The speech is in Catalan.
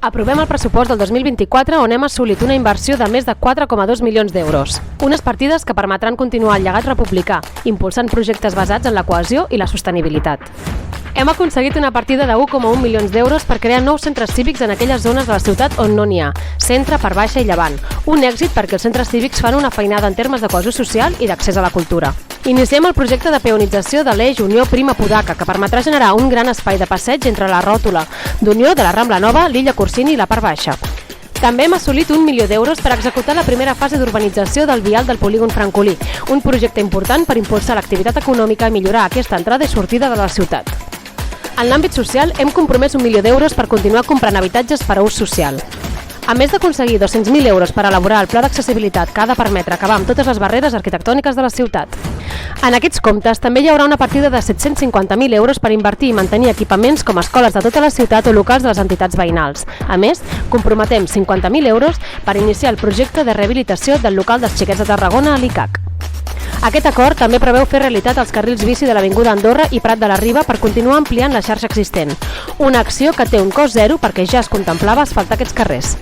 Aprovem el pressupost del 2024 on hem assolit una inversió de més de 4,2 milions d'euros. Unes partides que permetran continuar el llegat republicà, impulsant projectes basats en la cohesió i la sostenibilitat. Hem aconseguit una partida de 1,1 milions d'euros per crear nous centres cívics en aquelles zones de la ciutat on no n'hi ha, centre, per baixa i llevant. Un èxit perquè els centres cívics fan una feinada en termes de cohesió social i d'accés a la cultura. Iniciem el projecte de peonització de l'eix Unió-Prima-Podaca, que permetrà generar un gran espai de passeig entre la ròtula d'Unió de la Rambla Nova, l'Illa Corsini i la part baixa. També hem assolit 1 milió d'euros per executar la primera fase d'urbanització del vial del polígon Francolí, un projecte important per impulsar l'activitat econòmica i millorar aquesta entrada i sortida de la ciutat. En l'àmbit social, hem compromès 1 milió d'euros per continuar comprant habitatges per a ús social. A més d'aconseguir 200.000 euros per elaborar el pla d'accessibilitat que ha de permetre acabar amb totes les barreres arquitectòniques de la ciutat. En aquests comptes també hi haurà una partida de 750.000 euros per invertir i mantenir equipaments com escoles de tota la ciutat o locals de les entitats veïnals. A més, comprometem 50.000 euros per iniciar el projecte de rehabilitació del local dels Xiquets de Tarragona a l'ICAC. Aquest acord també preveu fer realitat els carrils bici de l'Avinguda Andorra i Prat de la Riba per continuar ampliant la xarxa existent. Una acció que té un cost zero perquè ja es contemplava asfaltar aquests carrers.